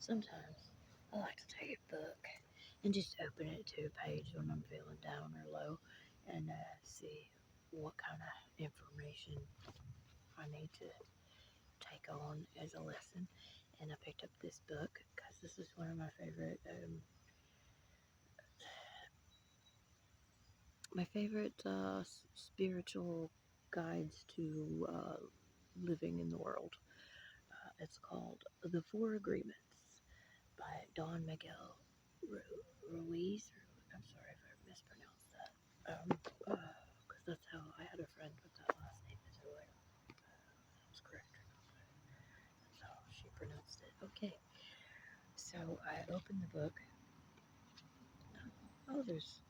Sometimes I like to take a book and just open it to a page when I'm feeling down or low and see what kind of information I need to take on as a lesson. And I picked up this book because this is one of my favorite spiritual guides to living in the world. It's called The Four Agreements by Don Miguel Ruiz. I'm sorry if I mispronounced that. Because that's how I had a friend with that last name. So I don't know if it was correct or not. That's how she pronounced it. Okay. So I opened the book. Oh, there's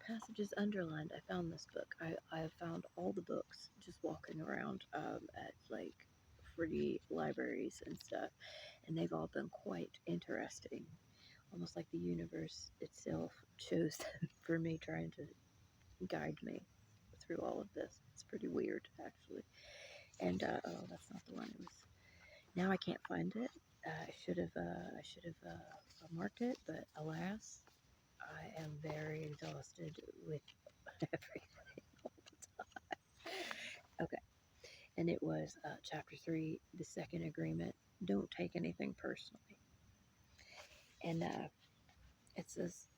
passages underlined. I found this book. I have found all the books just walking around at like free libraries and stuff, and they've all been quite interesting. Almost like the universe itself chose them for me, trying to guide me through all of this. It's pretty weird, actually. And oh, that's not the one. It was now I can't find it. I should have marked it, but alas, I am very exhausted with everything all the time. Okay, and it was chapter 3, the second agreement. Don't take anything personally. And it says,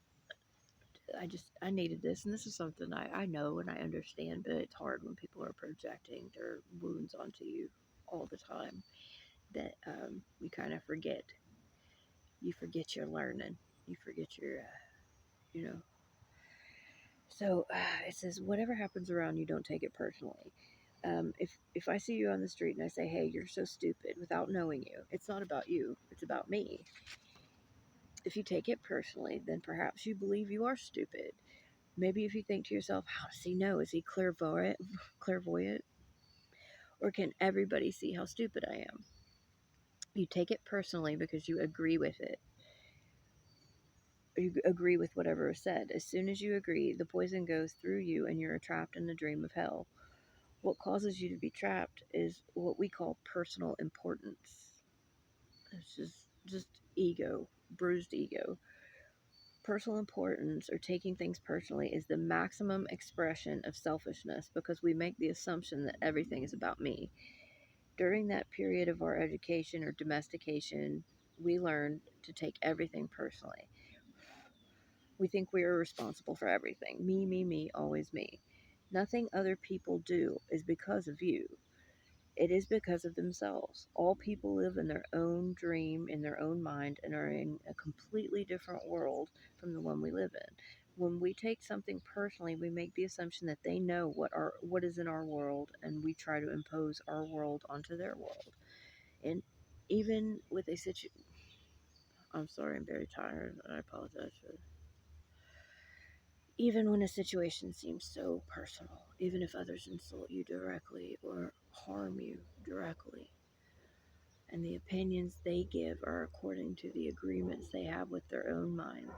I needed this, and this is something I know and I understand, but it's hard when people are projecting their wounds onto you all the time that you kind of forget. You forget your learning. You forget your, you know. So it says, whatever happens around you, don't take it personally. If I see you on the street and I say, hey, you're so stupid without knowing you, it's not about you, it's about me. If you take it personally, then perhaps you believe you are stupid. Maybe if you think to yourself, how does he know? Is he clairvoyant? Or can everybody see how stupid I am? You take it personally because you agree with it. You agree with whatever is said. As soon as you agree, the poison goes through you and you're trapped in the dream of hell. What causes you to be trapped is what we call personal importance. It's just ego, bruised ego. Personal importance or taking things personally is the maximum expression of selfishness because we make the assumption that everything is about me. During that period of our education or domestication, we learn to take everything personally. We think we are responsible for everything. Me, always me. Nothing other people do is because of you. It is because of themselves. All people live in their own dream, in their own mind, and are in a completely different world from the one we live in. When we take something personally, we make the assumption that they know what is in our world, and we try to impose our world onto their world. And even with a situation, I'm sorry, I'm very tired, and I apologize for this. Even when a situation seems so personal, even if others insult you directly or harm you directly, and the opinions they give are according to the agreements they have with their own minds.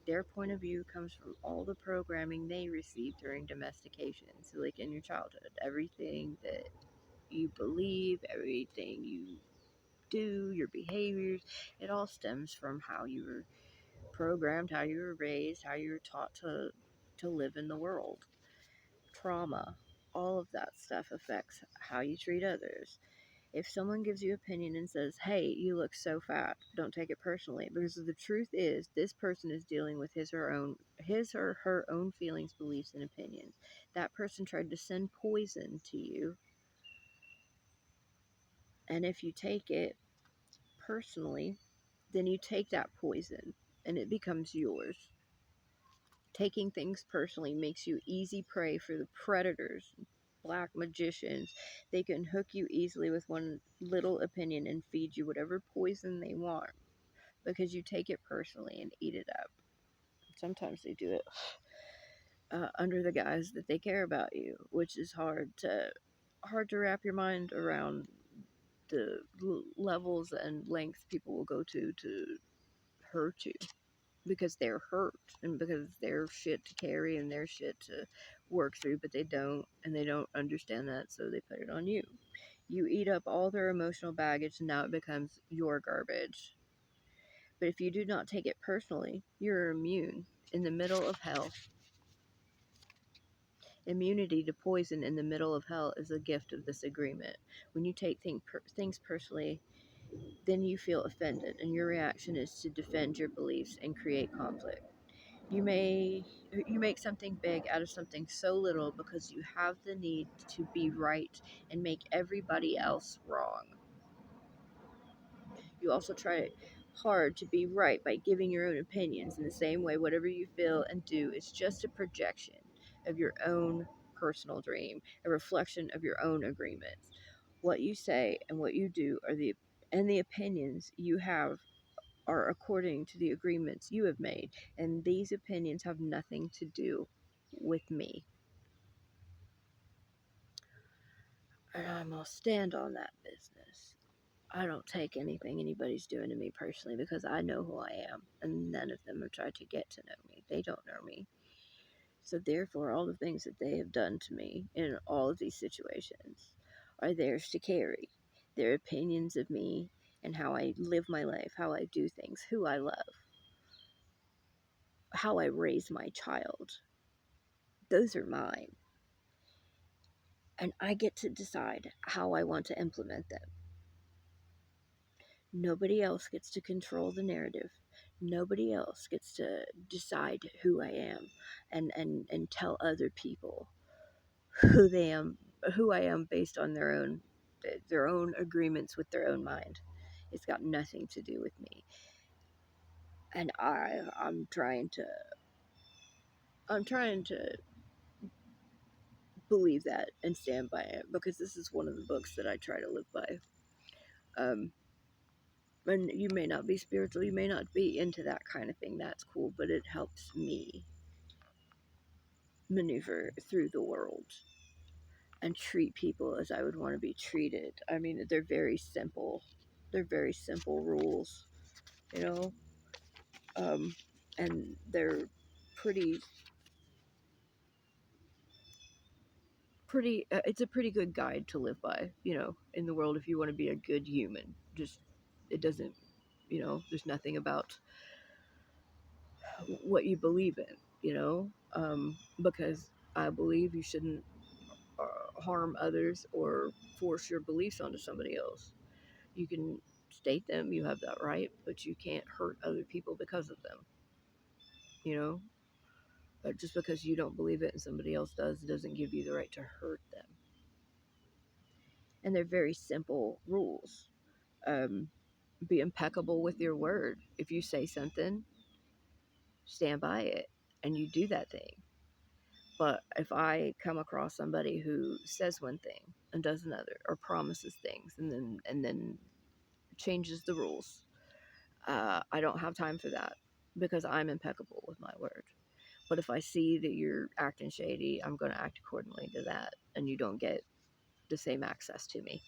Their point of view comes from all the programming they received during domestication. So, like in your childhood, everything that you believe, everything you do, your behaviors, it all stems from how you were programmed, how you were raised, how you were taught to live in the world. Trauma, all of that stuff affects how you treat others. If someone gives you opinion and says, hey, you look so fat, don't take it personally, because the truth is this person is dealing with his or her own feelings, beliefs, and opinions. That person tried to send poison to you, and if you take it personally, then you take that poison and it becomes yours. Taking things personally makes you easy prey for the predators, black magicians. They can hook you easily with one little opinion and feed you whatever poison they want because you take it personally and eat it up. Sometimes they do it under the guise that they care about you, which is hard to wrap your mind around the levels and lengths people will go to hurt you because they're hurt and because they're shit to carry and they're shit to work through, but they don't understand that, so they put it on you. You eat up all their emotional baggage and now it becomes your garbage. But if you do not take it personally, you're immune. In the middle of hell, immunity to poison in the middle of hell is a gift of this agreement. When you take things personally, then you feel offended, and your reaction is to defend your beliefs and create conflict. You may you make something big out of something so little because you have the need to be right and make everybody else wrong. You also try hard to be right by giving your own opinions. In the same way, whatever you feel and do is just a projection of your own personal dream, a reflection of your own agreements. What you say and what you do and the opinions you have are according to the agreements you have made, and these opinions have nothing to do with me. And I'm gonna stand on that business. I don't take anything anybody's doing to me personally because I know who I am, and none of them have tried to get to know me. They don't know me. So, therefore, all the things that they have done to me in all of these situations are theirs to carry. Their opinions of me and how I live my life, how I do things, who I love, how I raise my child, those are mine. And I get to decide how I want to implement them. Nobody else gets to control the narrative. Nobody else gets to decide who I am and tell other people who they am who I am based on their own agreements with their own mind. It's got nothing to do with me. And I'm trying to believe that and stand by it because this is one of the books that I try to live by. Um, and you may not be spiritual, you may not be into that kind of thing. That's cool, but it helps me maneuver through the world and treat people as I would want to be treated. I mean, they're very simple. They're very simple rules, you know, um, and they're pretty, pretty. It's a pretty good guide to live by, you know, in the world if you want to be a good human. Just it doesn't, you know, there's nothing about what you believe in, you know, because I believe you shouldn't harm others or force your beliefs onto somebody else. You can state them, you have that right, but you can't hurt other people because of them, you know? But just because you don't believe it and somebody else does doesn't give you the right to hurt them. And they're very simple rules. Um, be impeccable with your word. If you say something, stand by it and you do that thing. But if I come across somebody who says one thing and does another, or promises things and then changes the rules, I don't have time for that because I'm impeccable with my word. But if I see that you're acting shady, I'm going to act accordingly to that, and you don't get the same access to me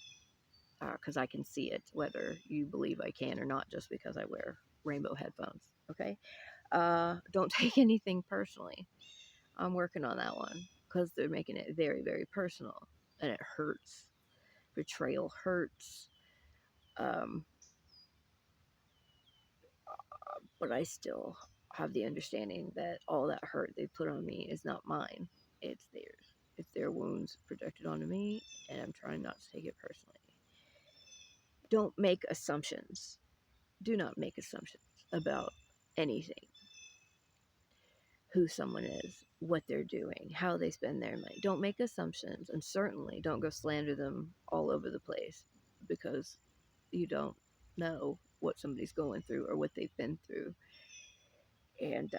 because I can see it, whether you believe I can or not, just because I wear rainbow headphones. Okay, don't take anything personally. I'm working on that one because they're making it very, very personal, and it hurts. Betrayal hurts. Um, but I still have the understanding that all that hurt they put on me is not mine. It's theirs. It's their wounds projected onto me, and I'm trying not to take it personally. Don't make assumptions. Do not make assumptions about anything. Who someone is, what they're doing, how they spend their money. Don't make assumptions, and certainly don't go slander them all over the place because you don't know what somebody's going through or what they've been through. And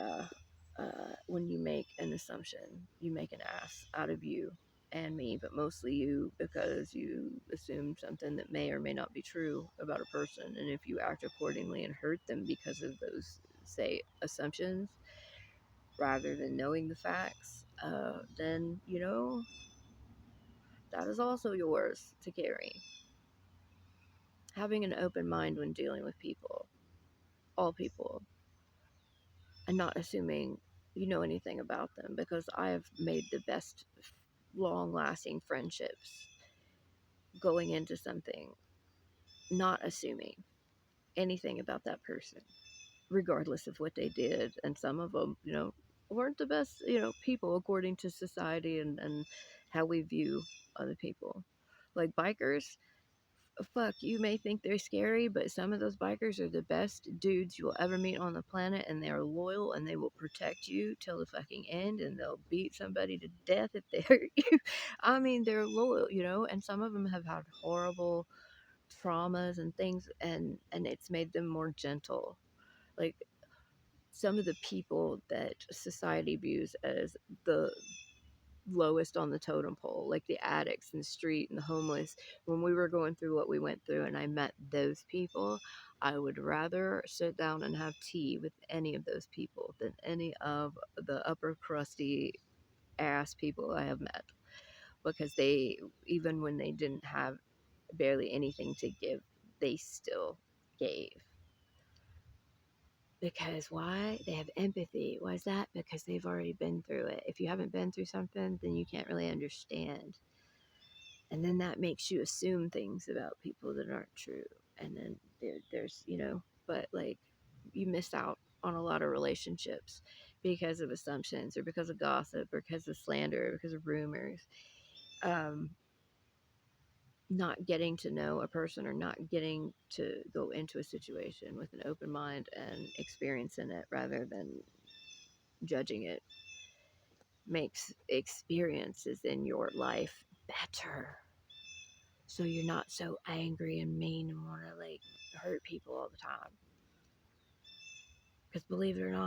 when you make an assumption, you make an ass out of you and me, but mostly you because you assume something that may or may not be true about a person. And if you act accordingly and hurt them because of those, say, assumptions, rather than knowing the facts, then, you know, that is also yours to carry. Having an open mind when dealing with people, all people, and not assuming you know anything about them, because I have made the best long lasting friendships going into something, not assuming anything about that person. regardless of what they did. And some of them, weren't the best, people according to society and how we view other people. Like bikers, fuck, you may think they're scary, but some of those bikers are the best dudes you will ever meet on the planet, and they're loyal and they will protect you till the fucking end, and they'll beat somebody to death if they hurt you. I mean, they're loyal, and some of them have had horrible traumas and things, and it's made them more gentle. Like some of the people that society views as the lowest on the totem pole, like the addicts in the street and the homeless, when we were going through what we went through and I met those people, I would rather sit down and have tea with any of those people than any of the upper crusty ass people I have met, because they, even when they didn't have barely anything to give, they still gave. Because why? They have empathy. Why is that? Because they've already been through it. If you haven't been through something, then you can't really understand. And then that makes you assume things about people that aren't true. And then there's, but like you miss out on a lot of relationships because of assumptions or because of gossip or because of slander or because of rumors. Um, not getting to know a person or not getting to go into a situation with an open mind and experiencing it rather than judging it makes experiences in your life better. So you're not so angry and mean and want to like hurt people all the time. Because believe it or not,